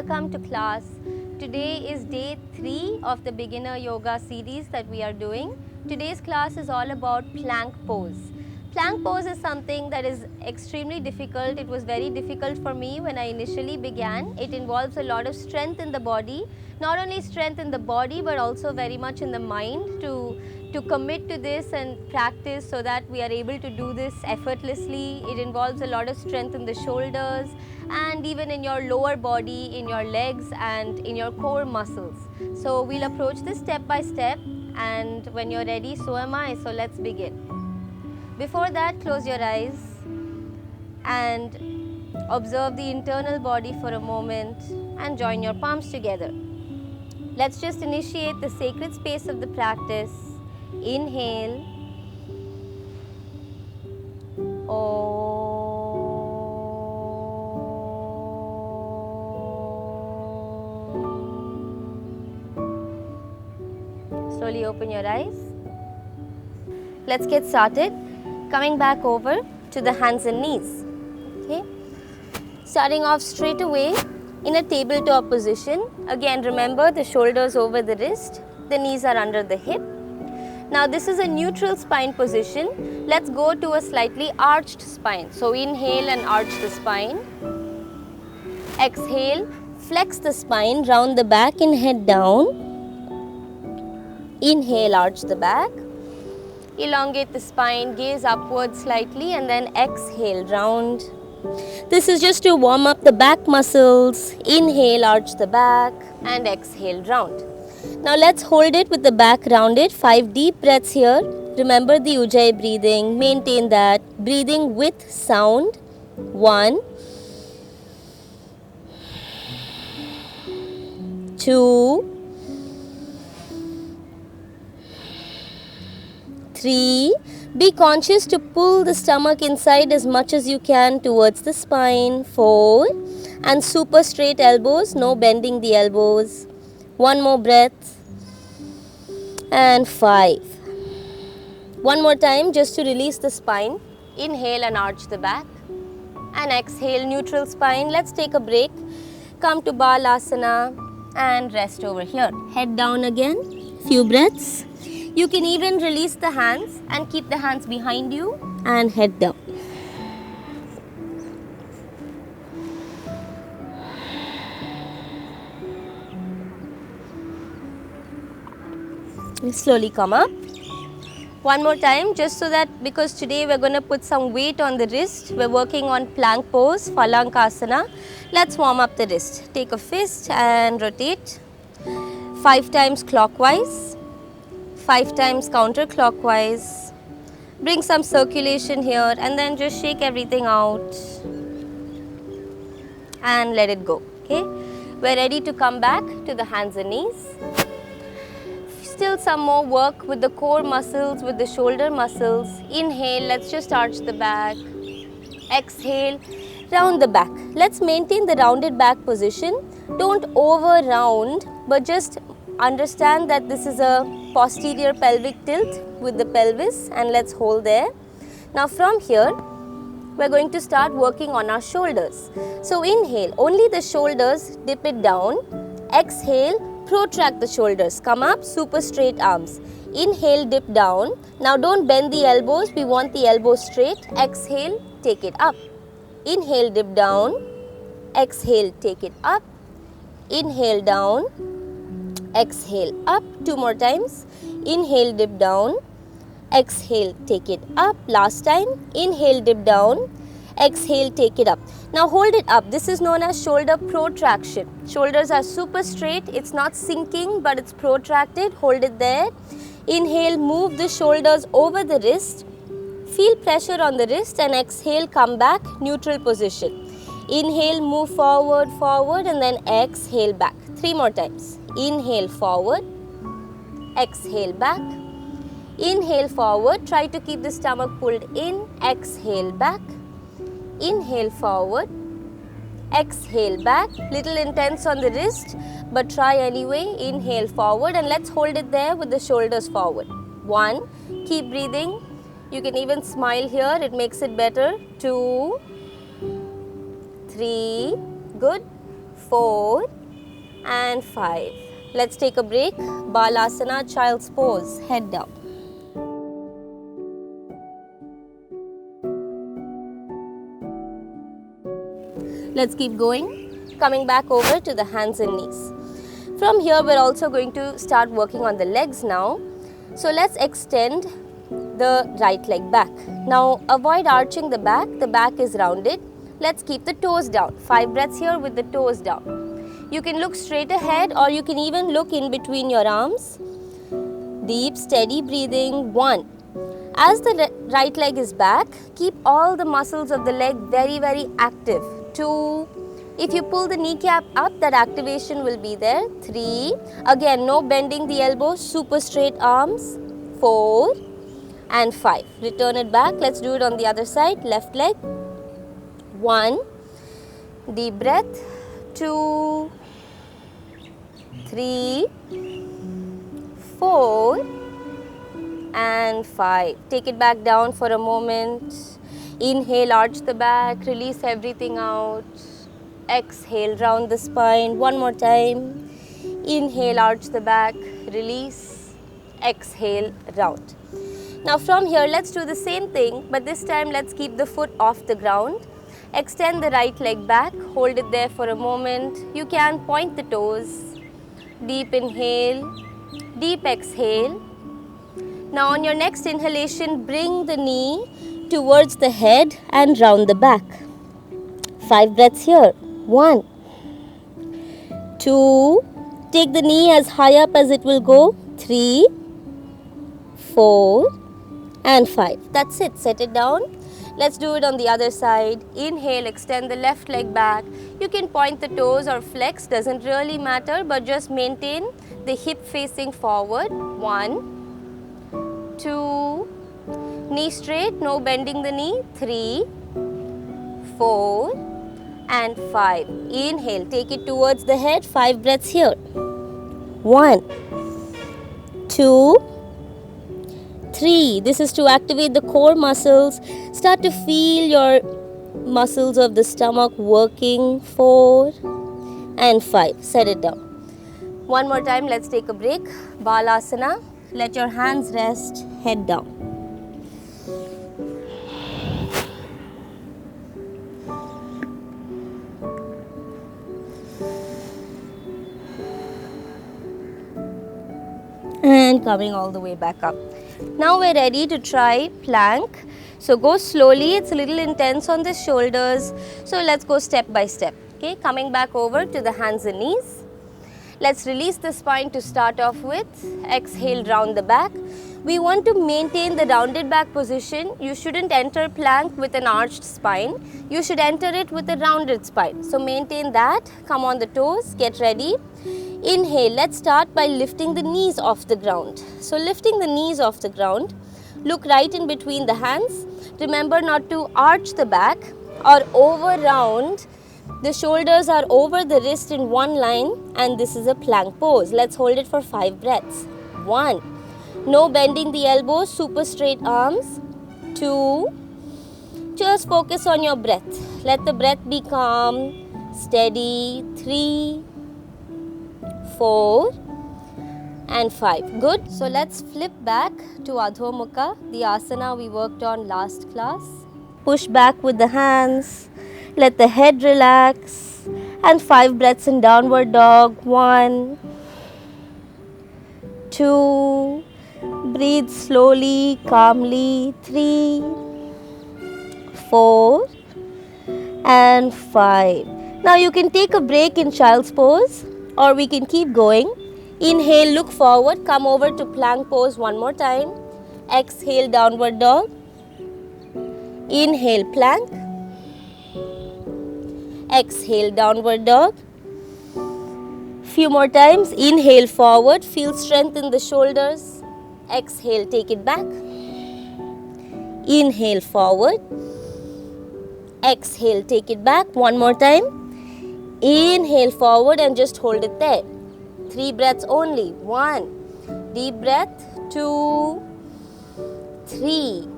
welcome to class. Today is day 3 of the beginner yoga series that we are doing. Today's class is all about plank pose. Plank pose is something that is extremely difficult. It was very difficult for me when I initially began. It involves a lot of strength in the body, not only strength in the body but also very much in the mind to commit to this and practice so that we are able to do this effortlessly. It involves a lot of strength in the shoulders and even in your lower body, in your legs and in your core muscles. So we'll approach this step by step, and when you're ready, so am I. So let's begin. Before that, close your eyes and observe the internal body for a moment and join your palms together. Let's just initiate the sacred space of the practice. Inhale. Slowly open your eyes. Let's get started. Coming back over to the hands and knees. Okay. Starting off straight away in a tabletop position. Again, remember the shoulders over the wrist, the knees are under the hip. Now this is a neutral spine position. Let's go to a slightly arched spine. So inhale and arch the spine. Exhale, flex the spine, round the back and head down. Inhale, arch the back. Elongate the spine, gaze upwards slightly and then exhale, round. This is just to warm up the back muscles. Inhale, arch the back and exhale, round. Now let's hold it with the back rounded. 5 deep breaths here. Remember the Ujjayi breathing. Maintain that. Breathing with sound. 1, 2, 3. Be conscious to pull the stomach inside as much as you can towards the spine. 4. And super straight elbows. No bending the elbows. 1 more breath. And 5. One more time just to release the spine. Inhale and arch the back. And exhale, neutral spine. Let's take a break. Come to Balasana and rest over here. Head down again. Few breaths. You can even release the hands and keep the hands behind you and head down. Slowly come up. One more time, just so that, because today we're going to put some weight on the wrist. We're working on plank pose, Phalakasana. Let's warm up the wrist. Take a fist and rotate 5 times clockwise, 5 times counterclockwise. Bring some circulation here and then just shake everything out and let it go. Okay, we're ready to come back to the hands and knees. Still some more work with the core muscles, with the shoulder muscles. Inhale, let's just arch the back. Exhale, round the back. Let's maintain the rounded back position. Don't over round, but just understand that this is a posterior pelvic tilt with the pelvis, and let's hold there. Now from here, we're going to start working on our shoulders. So inhale, only the shoulders, dip it down. Exhale, protract the shoulders, come up, super straight arms. Inhale, dip down. Now don't bend the elbows, we want the elbows straight. Exhale, take it up. Inhale, dip down. Exhale, take it up. Inhale, down. Exhale, up. 2 more times. Inhale, dip down. Exhale, take it up. Last time. Inhale, dip down. Exhale, take it up. Now hold it up. This is known as shoulder protraction. Shoulders are super straight. It's not sinking, but it's protracted. Hold it there. Inhale, move the shoulders over the wrist. Feel pressure on the wrist and exhale, come back, neutral position. Inhale, move forward, forward and then exhale back. 3 more times. Inhale, forward. Exhale, back. Inhale, forward. Try to keep the stomach pulled in. Exhale, back. Inhale, forward. Exhale, back. Little intense on the wrist, but try anyway. Inhale, forward and let's hold it there with the shoulders forward. 1. Keep breathing. You can even smile here. It makes it better. 2, 3. Good. 4 and 5. Let's take a break. Balasana, child's pose, head down. Let's keep going. Coming back over to the hands and knees. From here, we're also going to start working on the legs now. So let's extend the right leg back. Now avoid arching the back is rounded. Let's keep the toes down. 5 breaths here with the toes down. You can look straight ahead or you can even look in between your arms. Deep, steady breathing. 1. As the right leg is back, keep all the muscles of the leg very, very active. 2. If you pull the kneecap up, that activation will be there. 3. Again, no bending the elbows, super straight arms. 4 and 5. Return it back. Let's do it on the other side. Left leg. 1. Deep breath. 2, 3, 4 and 5. Take it back down for a moment. Inhale, arch the back, release everything out. Exhale, round the spine. One more time. Inhale, arch the back, release. Exhale, round. Now from here, let's do the same thing, but this time let's keep the foot off the ground. Extend the right leg back, hold it there for a moment. You can point the toes. Deep inhale, deep exhale. Now on your next inhalation, bring the knee towards the head and round the back. 5 breaths here. 1, 2, take the knee as high up as it will go. 3, 4 and 5. That's it. Set it down. Let's do it on the other side. Inhale, extend the left leg back. You can point the toes or flex, doesn't really matter, but just maintain the hip facing forward. 1, 2, knee straight, no bending the knee. 3, 4 and 5. Inhale, take it towards the head. 5 breaths here. 1, 2, 3. This is to activate the core muscles. Start to feel your muscles of the stomach working. 4 and 5. Set it down. One more time, let's take a break. Balasana. Let your hands rest, head down. And coming all the way back up. Now we're ready to try plank. So go slowly, it's a little intense on the shoulders. So let's go step by step. Okay, coming back over to the hands and knees. Let's release the spine to start off with. Exhale, round the back. We want to maintain the rounded back position. You shouldn't enter plank with an arched spine. You should enter it with a rounded spine. So maintain that. Come on the toes, get ready. Inhale, let's start by lifting the knees off the ground. So lifting the knees off the ground, look right in between the hands. Remember not to arch the back or over round. The shoulders are over the wrist in one line and this is a plank pose. Let's hold it for 5 breaths. 1, no bending the elbows, super straight arms. 2, just focus on your breath. Let the breath be calm, steady. 3, 4 and 5. Good. So let's flip back to Adho Mukha, the asana we worked on last class. Push back with the hands. Let the head relax. And 5 breaths in downward dog. 1, 2, breathe slowly, calmly. 3, 4 and 5. Now you can take a break in child's pose, or we can keep going. Inhale, look forward, come over to plank pose one more time. Exhale, downward dog. Inhale, plank. Exhale, downward dog. Few more times. Inhale, forward, feel strength in the shoulders. Exhale, take it back. Inhale, forward. Exhale, take it back. One more time. Inhale forward and just hold it there. 3 breaths only. 1, deep breath. 2, 3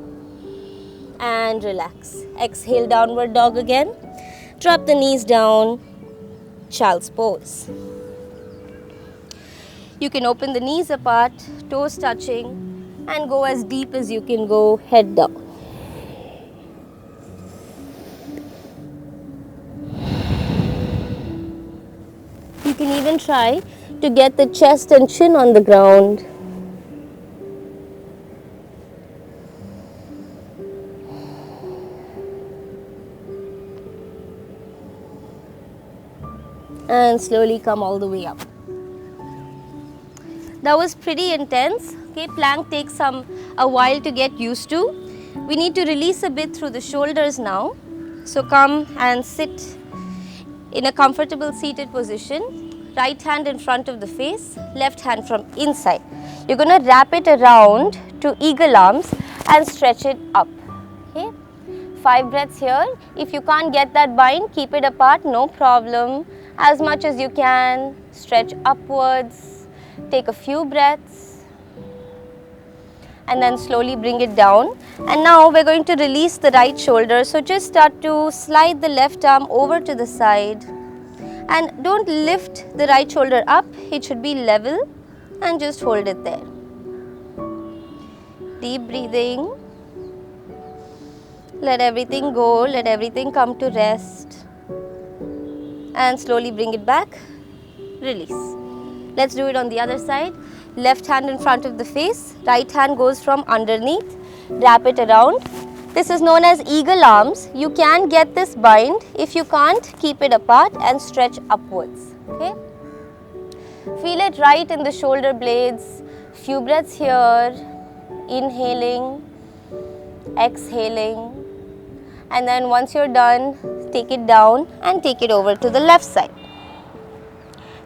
and relax. Exhale, downward dog again. Drop the knees down. child's pose. You can open the knees apart, toes touching, and go as deep as you can go, head down. You can even try to get the chest and chin on the ground. And slowly come all the way up. That was pretty intense. Okay, plank takes a while to get used to. We need to release a bit through the shoulders now. So come and sit in a comfortable seated position. Right hand in front of the face, left hand from inside. You're going to wrap it around to eagle arms and stretch it up. Okay, 5 breaths here. If you can't get that bind, keep it apart, no problem. As much as you can, stretch upwards. Take a few breaths and then slowly bring it down. And now we're going to release the right shoulder. So just start to slide the left arm over to the side and don't lift the right shoulder up. It should be level and just hold it there. Deep breathing. Let everything go. Let everything come to rest. And slowly bring it back. Release. Let's do it on the other side. Left hand in front of the face, right hand goes from underneath, wrap it around. This is known as eagle arms. You can get this bind. If you can't, keep it apart and stretch upwards. Okay? Feel it right in the shoulder blades. Few breaths here, inhaling, exhaling. And then once you're done, take it down and take it over to the left side.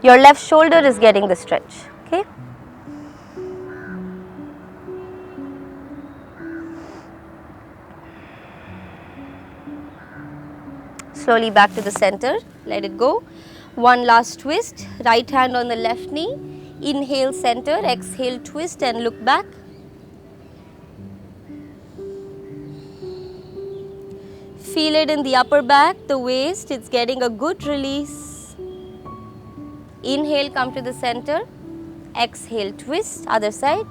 Your left shoulder is getting the stretch, okay? Slowly back to the center, let it go. One last twist, right hand on the left knee. Inhale center, exhale twist and look back. Feel it in the upper back, the waist, it's getting a good release. Inhale, come to the center. Exhale, twist, other side.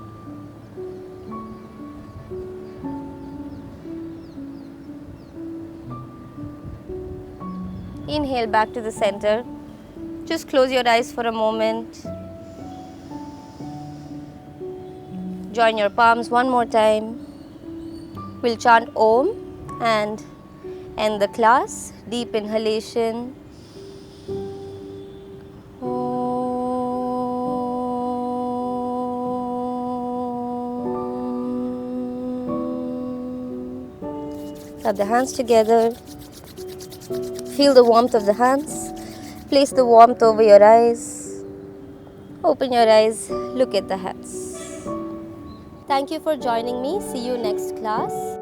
Inhale, back to the center. Just close your eyes for a moment. Join your palms one more time. We'll chant Om and end the class. Deep inhalation. Rub the hands together. Feel the warmth of the hands. Place the warmth over your eyes. Open your eyes. Look at the hands. Thank you for joining me. See you next class.